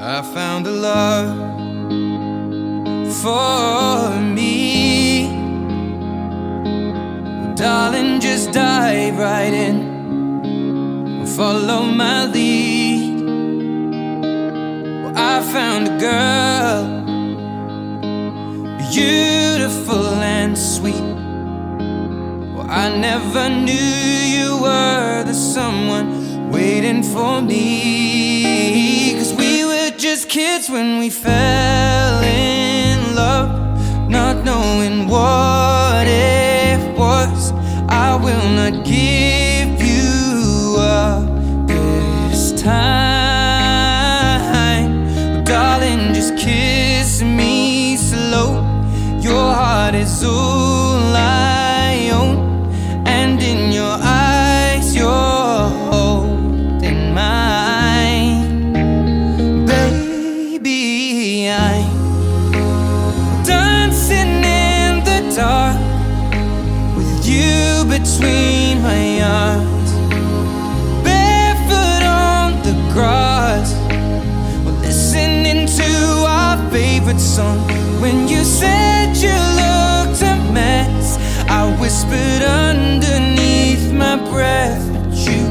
I found a love for me. Well, darling, just dive right in, follow my lead. Well, I found a girl, beautiful and sweet. Well, I never knew you were the someone waiting for me. 'Cause we were just kids when we fell in love, not knowing what it was. I will not give you up this time. But darling, just kiss me slow. Your heart is all I own, and in your eyes you're holding mine. Baby, I'm dancing in the dark with you between my arms, barefoot on the grass. We're listening to our favorite song. When you said you looked a mess, I whispered underneath my breath, but you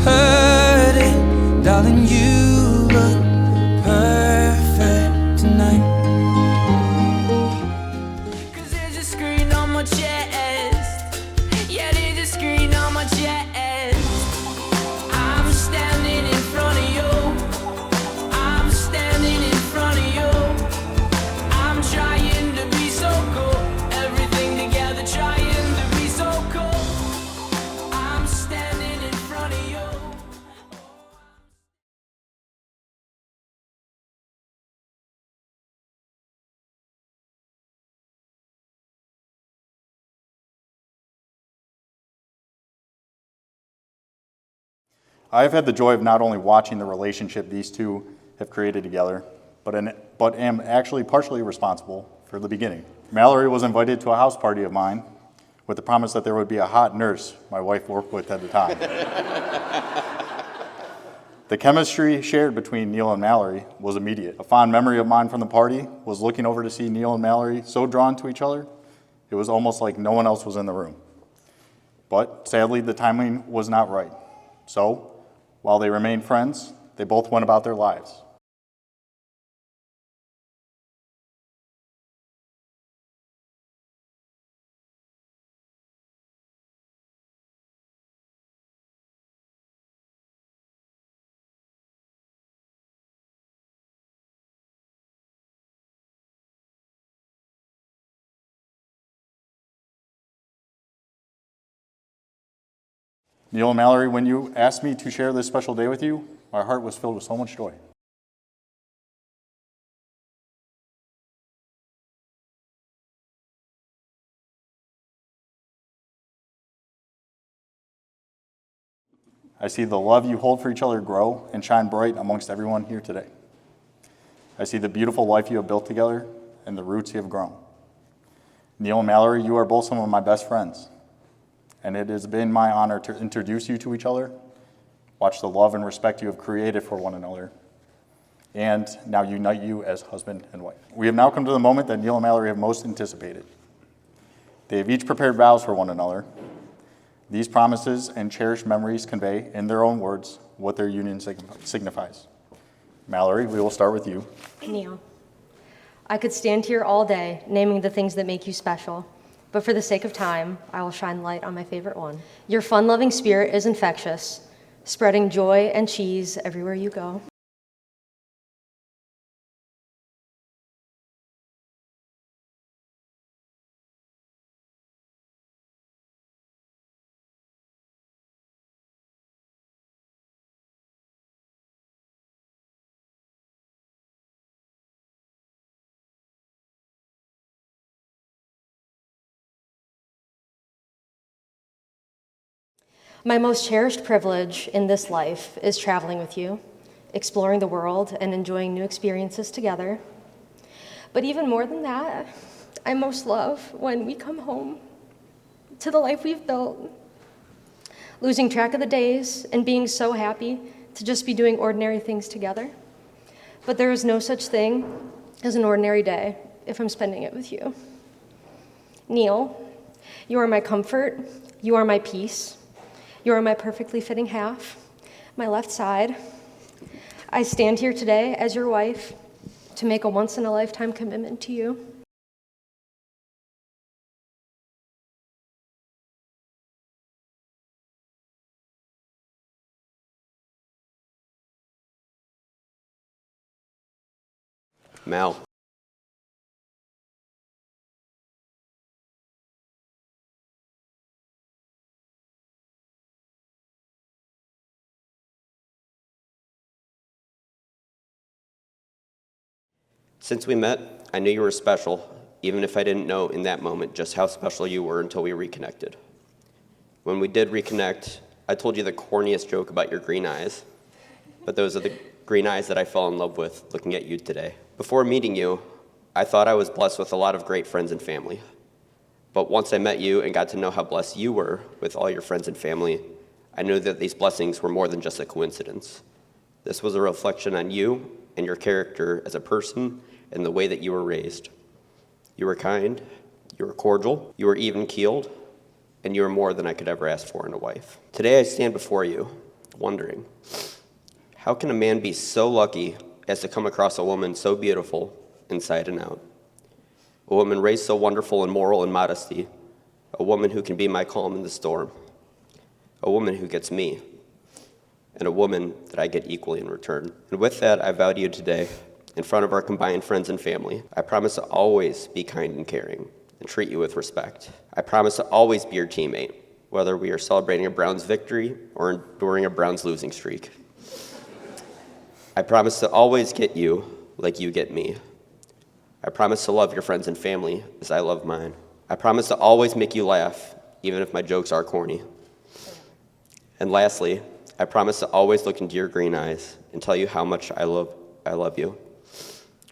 heard it. Darling, you look perfect tonight. 'Cause there's a screen on my chest. Yeah, there's a screen on my chest. I'm standing in front of you. I'm standing in front of you. I'm trying to be so cool. Everything together, trying to be so cool. I'm standing in front of you. I have had the joy of not only watching the relationship these two have created together, but am actually partially responsible for the beginning. Mallory was invited to a house party of mine with the promise that there would be a hot nurse my wife worked with at the time. The chemistry shared between Neil and Mallory was immediate. A fond memory of mine from the party was looking over to see Neil and Mallory so drawn to each other, it was almost like no one else was in the room. But sadly, the timing was not right. So, while they remained friends, they both went about their lives. Neil and Mallory, when you asked me to share this special day with you, my heart was filled with so much joy. I see the love you hold for each other grow and shine bright amongst everyone here today. I see the beautiful life you have built together and the roots you have grown. Neil and Mallory, you are both some of my best friends, and it has been my honor to introduce you to each other, watch the love and respect you have created for one another, and now unite you as husband and wife. We have now come to the moment that Neil and Mallory have most anticipated. They have each prepared vows for one another. These promises and cherished memories convey, in their own words, what their union signifies. Mallory, we will start with you. Neil, I could stand here all day naming the things that make you special, but for the sake of time, I will shine light on my favorite one. Your fun-loving spirit is infectious, spreading joy and cheese everywhere you go. My most cherished privilege in this life is traveling with you, exploring the world and enjoying new experiences together. But even more than that, I most love when we come home to the life we've built, losing track of the days and being so happy to just be doing ordinary things together. But there is no such thing as an ordinary day if I'm spending it with you. Neil, you are my comfort, you are my peace, you are my perfectly fitting half, my left side. I stand here today as your wife to make a once-in-a-lifetime commitment to you. Mal. Since we met, I knew you were special, even if I didn't know in that moment just how special you were until we reconnected. When we did reconnect, I told you the corniest joke about your green eyes, but those are the green eyes that I fell in love with looking at you today. Before meeting you, I thought I was blessed with a lot of great friends and family. But once I met you and got to know how blessed you were with all your friends and family, I knew that these blessings were more than just a coincidence. This was a reflection on you and your character as a person and the way that you were raised. You were kind, you were cordial, you were even-keeled, and you were more than I could ever ask for in a wife. Today I stand before you, wondering, how can a man be so lucky as to come across a woman so beautiful inside and out? A woman raised so wonderful in moral and modesty, a woman who can be my calm in the storm, a woman who gets me, and a woman that I get equally in return. And with that, I vow to you today, in front of our combined friends and family, I promise to always be kind and caring and treat you with respect. I promise to always be your teammate, whether we are celebrating a Browns victory or enduring a Browns losing streak. I promise to always get you like you get me. I promise to love your friends and family as I love mine. I promise to always make you laugh, even if my jokes are corny. And lastly, I promise to always look into your green eyes and tell you how much I love you.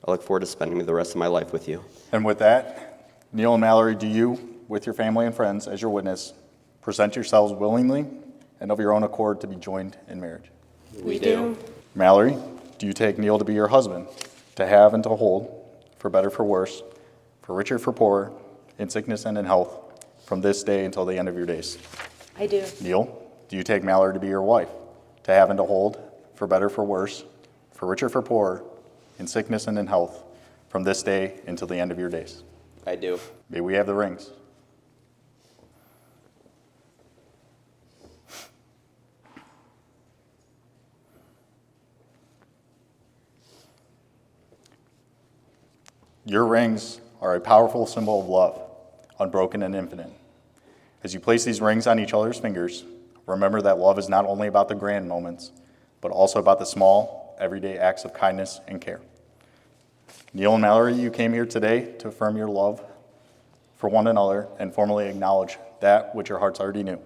I look forward to spending the rest of my life with you. And with that, Neil and Mallory, do you, with your family and friends as your witness, present yourselves willingly and of your own accord to be joined in marriage? We do. Mallory, do you take Neil to be your husband, to have and to hold, for better, for worse, for richer, for poorer, in sickness and in health, from this day until the end of your days? I do. Neil, do you take Mallory to be your wife, to have and to hold, for better, for worse, for richer, for poorer, in sickness and in health, from this day until the end of your days? I do. May we have the rings. Your rings are a powerful symbol of love, unbroken and infinite. As you place these rings on each other's fingers, remember that love is not only about the grand moments, but also about the small, everyday acts of kindness and care. Neil and Mallory, you came here today to affirm your love for one another and formally acknowledge that which your hearts already knew,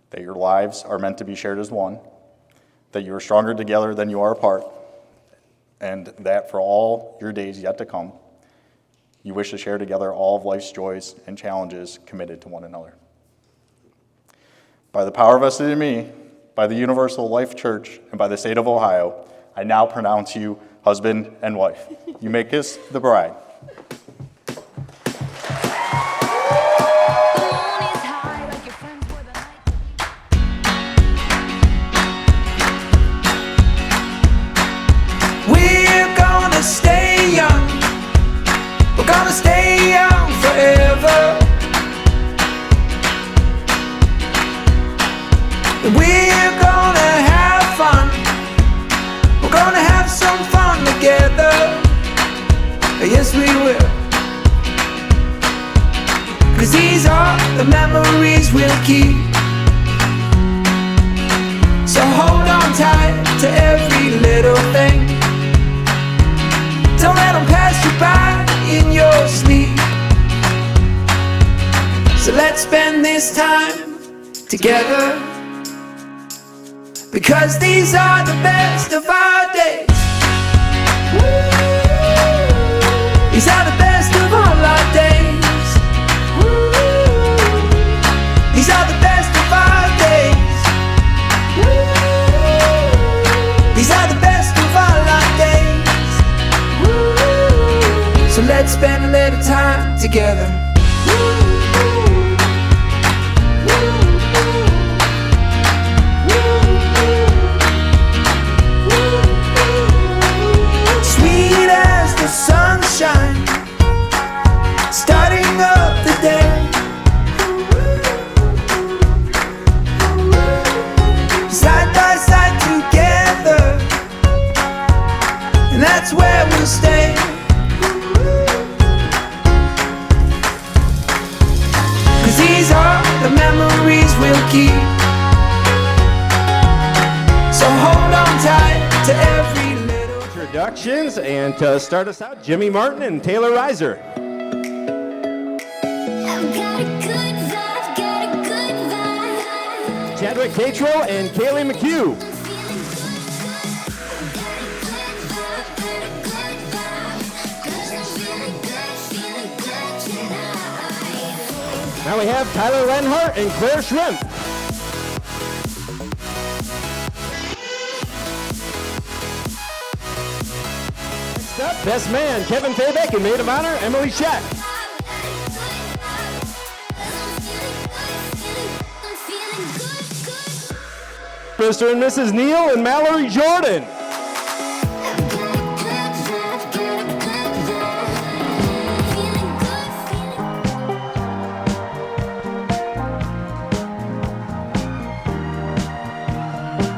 that your lives are meant to be shared as one, that you are stronger together than you are apart, and that for all your days yet to come, you wish to share together all of life's joys and challenges committed to one another. By the power vested in me, by the Universal Life Church, and by the state of Ohio, I now pronounce you husband and wife. You may kiss the bride. We're gonna stay young. We're gonna stay young forever. And we're gonna have fun. We're gonna have some fun together. Yes, we will. 'Cause these are the memories we'll keep. So hold on tight to every little thing. Don't let them pass you by in your sleep. So let's spend this time together, because these are the best of our days. These are the best of all our days. These are the best of our days. These are the best of all our days. let's spend a little time together. Sweet as the sunshine, starting up the day. Side by side together, and that's where we'll stay. Cause these are the memories we'll keep. So hold on tight to every little Introductions, and to start us out, Jimmy Martin and Taylor Reiser. I've got a good vibe, got a good vibe. Chadwick Catro and Kaylee McHugh. Now we have Tyler Lenhart and Claire Shrimp. Next up, Best Man, Kevin Fabeck, and Maid of Honor, Emily Shett. Mr. and Mrs. Neal and Mallory Jordan.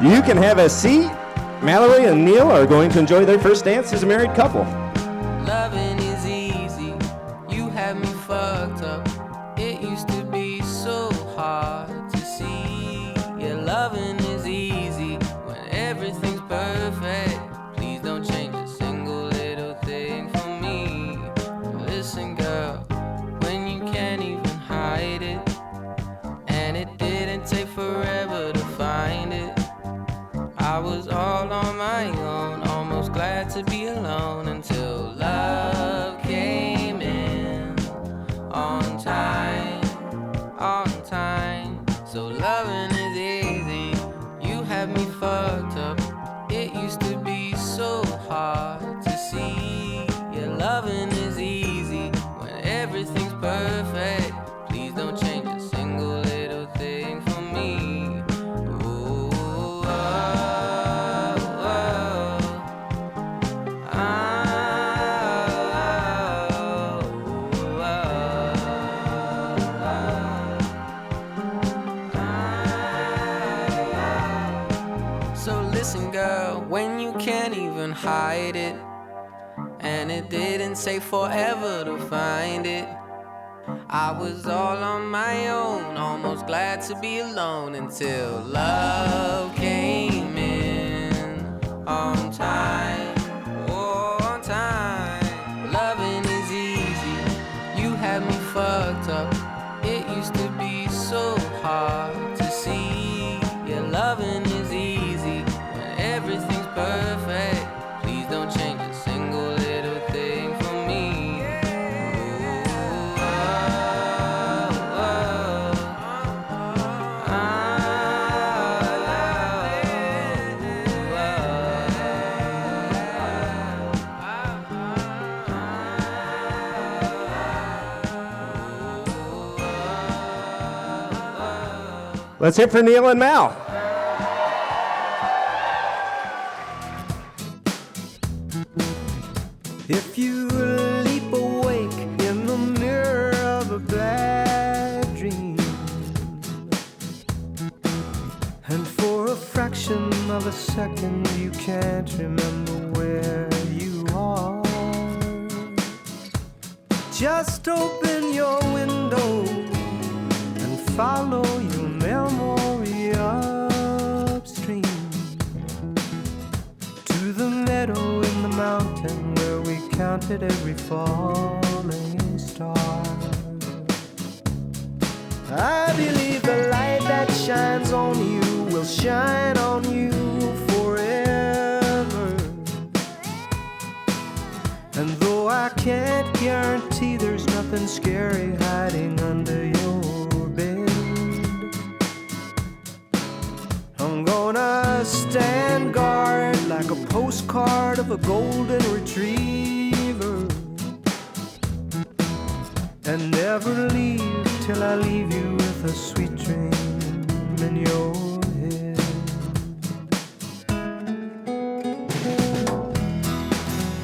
You can have a seat. Mallory and Neil are going to enjoy their first dance as a married couple. Loving is easy, you have me fucked up. It used to be so hard to see. Yeah, loving is easy when everything's perfect. Please don't change a single little thing for me. Listen, girl, when you can't even hide it, and it didn't take forever to find it. I was all on my own, almost glad to be alone until love came in on time, on time. So loving is easy, you have me fucked up. It used to be so hard to see. Yeah, loving is easy when everything's perfect. Please don't change a single little thing for me. Ooh, So listen, girl, when you can't even hide it, and it didn't take forever to find it. I was all on my own, almost glad to be alone until love came in on time, oh, on time. Loving is easy, you had me fucked up. It used to be so hard to see. Yeah, loving is easy when everything's perfect. Please don't change a single little thing for me. Let's hit for Neil and Mal. If you leap awake in the mirror of a bad dream, and for a fraction of a second you can't remember where you are, just open your window and follow your memory upstream to the meadow in the mountain where we counted every falling star. I believe the light that shines on you will shine on you forever. And though I can't guarantee there's nothing scary hiding under your bed, I'm gonna stand guard like a postcard of a golden retriever never leave till I leave you with a sweet dream in your head.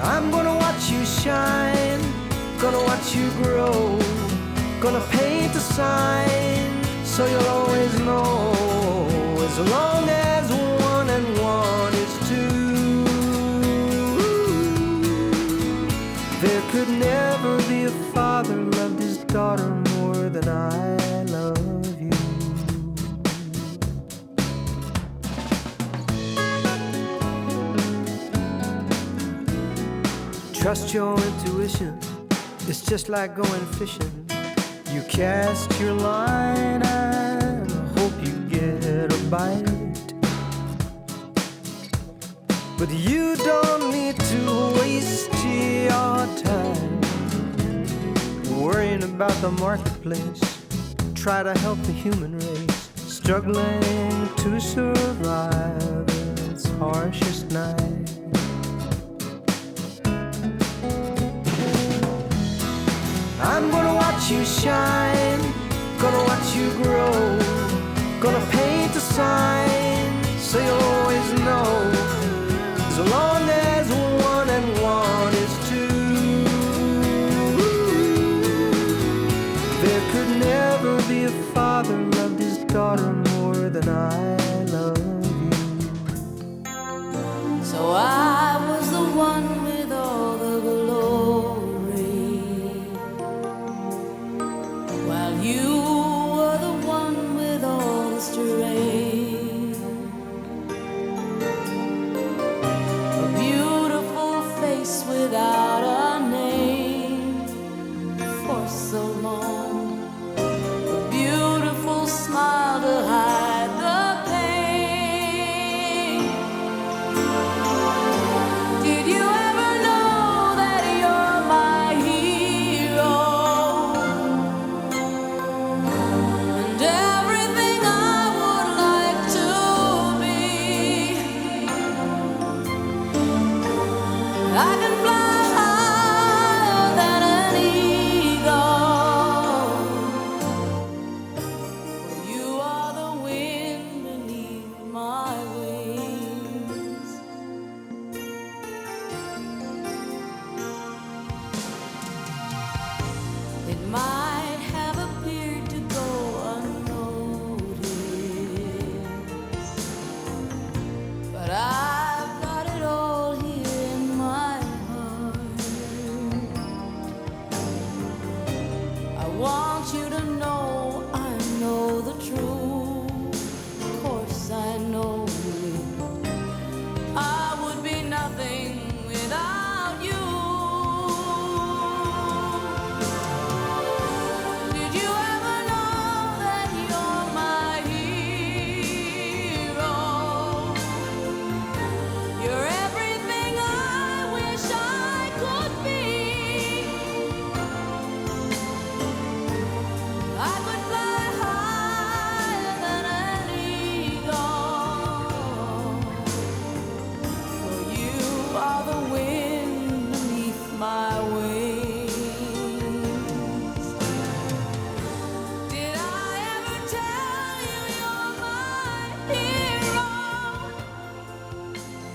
I'm gonna watch you shine, gonna watch you grow, gonna paint a sign so you'll always know, as long as 1 and 1 is 2. There could never be a father loved his daughter more than I love you. Trust your intuition, it's just like going fishing. You cast your line and hope you get a bite. But you don't need to waste your time worrying about the marketplace. Try to help the human race, struggling to survive its harshest night. I'm gonna watch you shine, gonna watch you grow, gonna paint a sign so you'll always know, as long as 1 and 1 is 2. There could never be a father loved his daughter more than I love you. So I was the one with all the glory, while you were the one with all the strength. A beautiful face without a name for so long, a beautiful smile to hide the pain. Did you ever know that you're my hero? And everything I would like to be. I can fly higher than an eagle. You are the wind beneath my wings. It might have appeared to go unnoticed, but I've got it all here in my heart. I want you to know I know the truth. Of course I know it. I would be nothing without you. Did you ever know that you're my hero? You're everything I wish I could be. I could fly higher than an eagle. For you are the wind beneath my wings. Did I ever tell you you're my hero?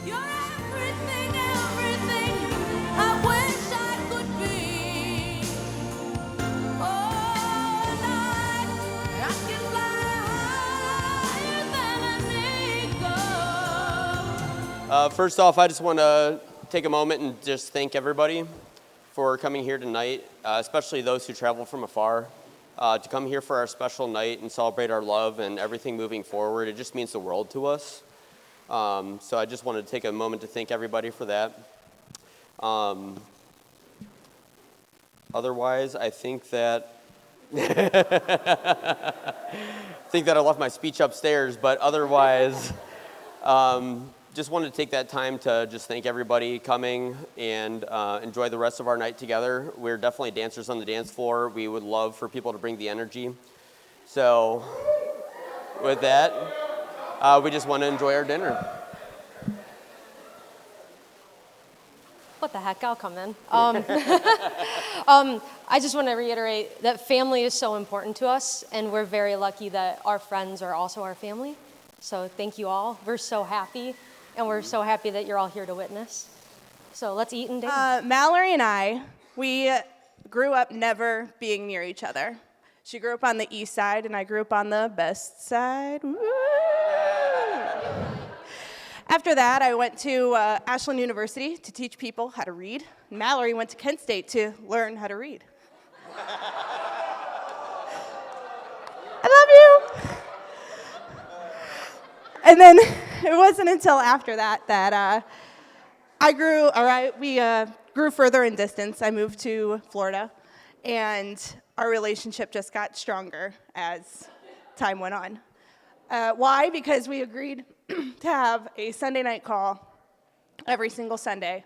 You're everything, everything I wish I could be. Oh, and I can fly higher than an eagle. First off, I just want to take a moment and just thank everybody for coming here tonight, especially those who travel from afar. To come here for our special night and celebrate our love and everything moving forward, it just means the world to us. So I just wanted to take a moment to thank everybody for that. Otherwise, I think that I left my speech upstairs, but otherwise, just wanted to take that time to just thank everybody coming and enjoy the rest of our night together. We're definitely dancers on the dance floor. We would love for people to bring the energy. So with that, we just want to enjoy our dinner. What the heck, I'll come in. I just want to reiterate that family is so important to us, and we're very lucky that our friends are also our family. So thank you all. We're so happy, and we're so happy that you're all here to witness. So let's eat and dance. Mallory and I, we grew up never being near each other. She grew up on the east side, and I grew up on the best side. Woo! After that, I went to Ashland University to teach people how to read. Mallory went to Kent State to learn how to read. I love you. And then it wasn't until after that that we grew further in distance. I moved to Florida, and our relationship just got stronger as time went on. Why? Because we agreed to have a Sunday night call every single Sunday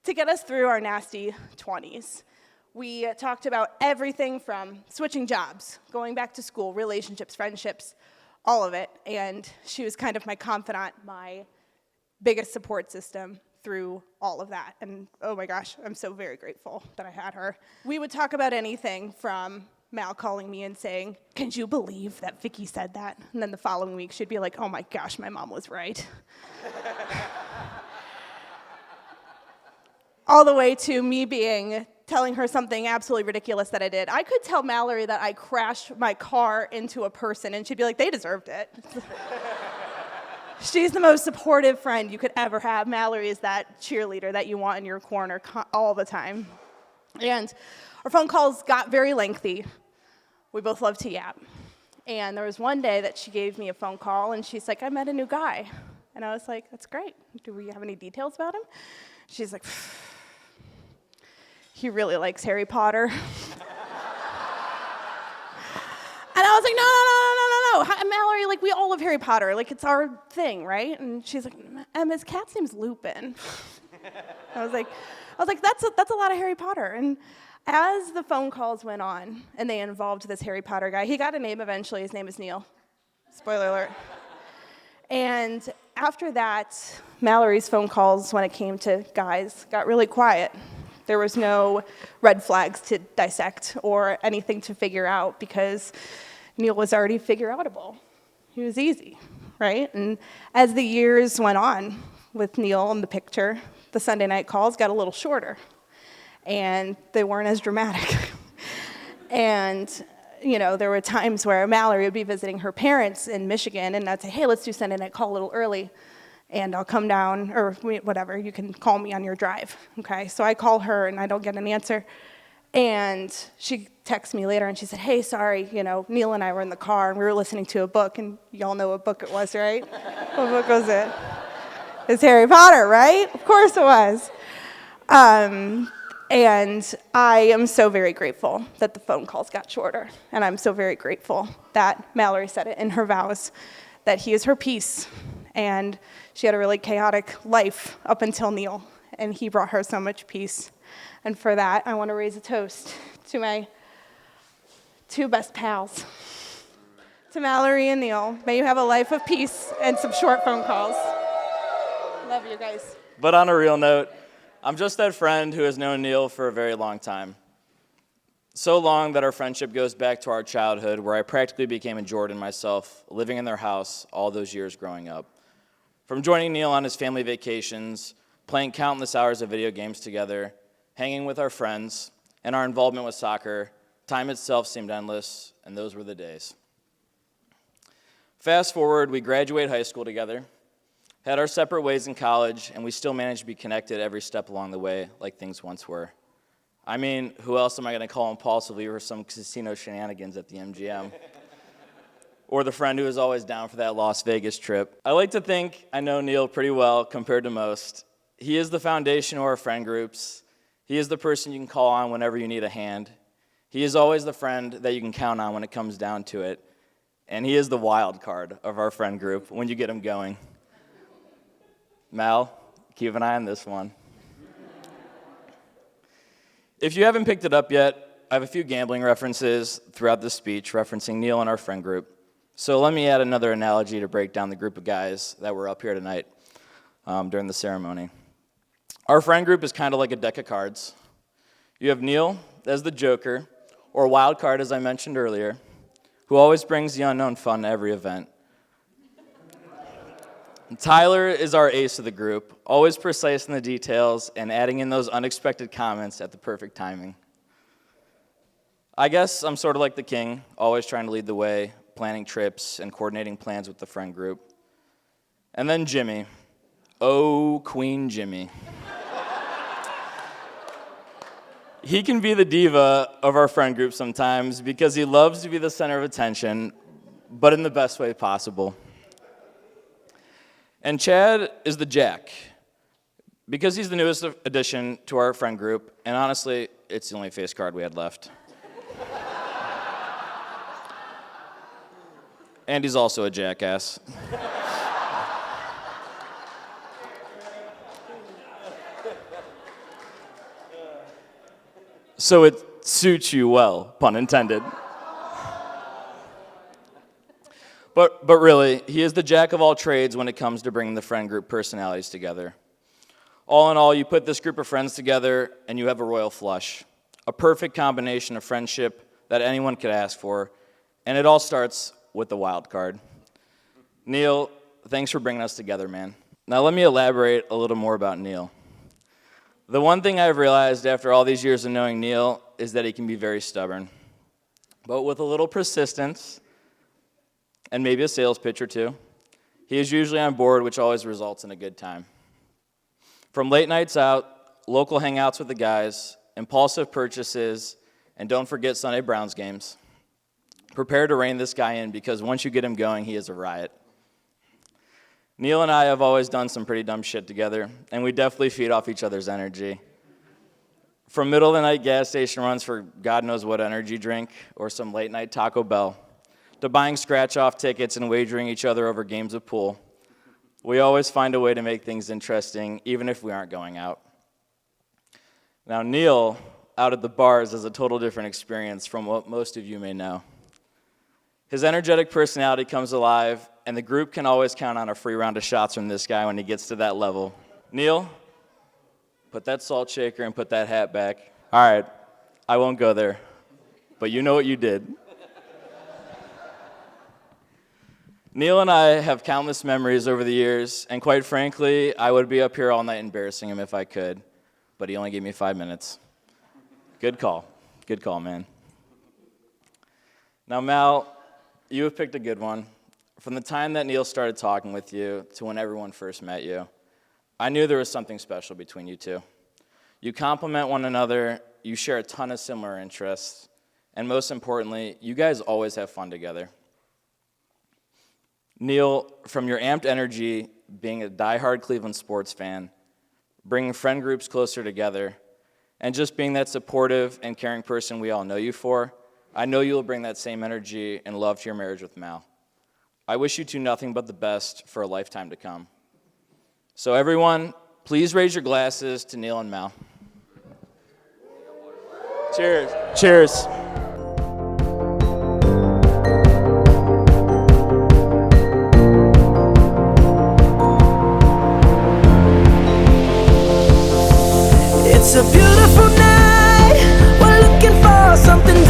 to get us through our nasty 20s. We talked about everything from switching jobs, going back to school, relationships, friendships, all of it. And she was kind of my confidant, my biggest support system through all of that. And oh my gosh, I'm so very grateful that I had her. We would talk about anything from Mal calling me and saying, "Can you believe that Vicky said that?" And then the following week, she'd be like, "Oh my gosh, my mom was right." All the way to me telling her something absolutely ridiculous that I did. I could tell Mallory that I crashed my car into a person, and she'd be like, "They deserved it." She's the most supportive friend you could ever have. Mallory is that cheerleader that you want in your corner all the time. And our phone calls got very lengthy. We both love to yap. And there was one day that she gave me a phone call, and she's like, "I met a new guy." And I was like, "That's great. Do we have any details about him?" She's like, "He really likes Harry Potter." And I was like, no. Mallory, like, we all love Harry Potter. Like, it's our thing, right? And she's like, "His cat's name's Lupin." I was like, that's a lot of Harry Potter. And as the phone calls went on, and they involved this Harry Potter guy, he got a name eventually. His name is Neil. Spoiler alert. And after that, Mallory's phone calls, when it came to guys, got really quiet. There was no red flags to dissect or anything to figure out because Neil was already figure-outable. He was easy, right? And as the years went on with Neil in the picture, the Sunday night calls got a little shorter, and they weren't as dramatic. And, there were times where Mallory would be visiting her parents in Michigan, and I'd say, "Hey, let's do Sunday night call a little early, and I'll come down," or whatever, "you can call me on your drive," okay? So I call her, and I don't get an answer. And she texts me later, and she said, "Hey, sorry, Neil and I were in the car, and we were listening to a book," and y'all know what book it was, right? What book was it? It's Harry Potter, right? Of course it was. And I am so very grateful that the phone calls got shorter, and I'm so very grateful that Mallory said it in her vows, that he is her peace, and she had a really chaotic life up until Neil, and he brought her so much peace. And for that, I want to raise a toast to my two best pals, to Mallory and Neil. May you have a life of peace and some short phone calls. Love you guys. But on a real note, I'm just that friend who has known Neil for a very long time. So long that our friendship goes back to our childhood, where I practically became a Jordan myself, living in their house all those years growing up. From joining Neil on his family vacations, playing countless hours of video games together, hanging with our friends, and our involvement with soccer, time itself seemed endless, and those were the days. Fast forward, we graduate high school together, had our separate ways in college, and we still managed to be connected every step along the way like things once were. I mean, who else am I going to call impulsively for some casino shenanigans at the MGM? Or the friend who is always down for that Las Vegas trip. I like to think I know Neil pretty well compared to most. He is the foundation of our friend groups. He is the person you can call on whenever you need a hand. He is always the friend that you can count on when it comes down to it. And he is the wild card of our friend group when you get him going. Mal, keep an eye on this one. If you haven't picked it up yet, I have a few gambling references throughout this speech referencing Neil and our friend group. So let me add another analogy to break down the group of guys that were up here tonight during the ceremony. Our friend group is kind of like a deck of cards. You have Neil as the joker, or wild card, as I mentioned earlier, who always brings the unknown fun to every event. Tyler is our ace of the group, always precise in the details and adding in those unexpected comments at the perfect timing. I guess I'm sort of like the king, always trying to lead the way, planning trips and coordinating plans with the friend group. And then Jimmy. Oh, Queen Jimmy. He can be the diva of our friend group sometimes because he loves to be the center of attention, but in the best way possible. And Chad is the Jack, because he's the newest addition to our friend group, and honestly, it's the only face card we had left. And he's also a jackass. So it suits you well, pun intended. But really, he is the jack of all trades when it comes to bringing the friend group personalities together. All in all, you put this group of friends together and you have a royal flush, a perfect combination of friendship that anyone could ask for, and it all starts with the wild card. Neil, thanks for bringing us together, man. Now let me elaborate a little more about Neil. The one thing I've realized after all these years of knowing Neil is that he can be very stubborn. But with a little persistence, and maybe a sales pitch or two, he is usually on board, which always results in a good time. From late nights out, local hangouts with the guys, impulsive purchases, and don't forget Sunday Browns games. Prepare to rein this guy in because once you get him going, he is a riot. Neil and I have always done some pretty dumb shit together, and we definitely feed off each other's energy. From middle of the night gas station runs for God knows what energy drink, or some late night Taco Bell, to buying scratch-off tickets and wagering each other over games of pool. We always find a way to make things interesting, even if we aren't going out. Now, Neil, out at the bars, is a total different experience from what most of you may know. His energetic personality comes alive, and the group can always count on a free round of shots from this guy when he gets to that level. Neil, put that salt shaker and put that hat back. All right, I won't go there, but you know what you did. Neil and I have countless memories over the years, and quite frankly, I would be up here all night embarrassing him if I could, but he only gave me 5 minutes. Good call, man. Now, Mal, you have picked a good one. From the time that Neil started talking with you to when everyone first met you, I knew there was something special between you two. You complement one another, you share a ton of similar interests, and most importantly, you guys always have fun together. Neil, from your amped energy, being a diehard Cleveland sports fan, bringing friend groups closer together, and just being that supportive and caring person we all know you for, I know you'll bring that same energy and love to your marriage with Mal. I wish you two nothing but the best for a lifetime to come. So everyone, please raise your glasses to Neil and Mal. Cheers. Cheers. It's a beautiful night. We're looking for something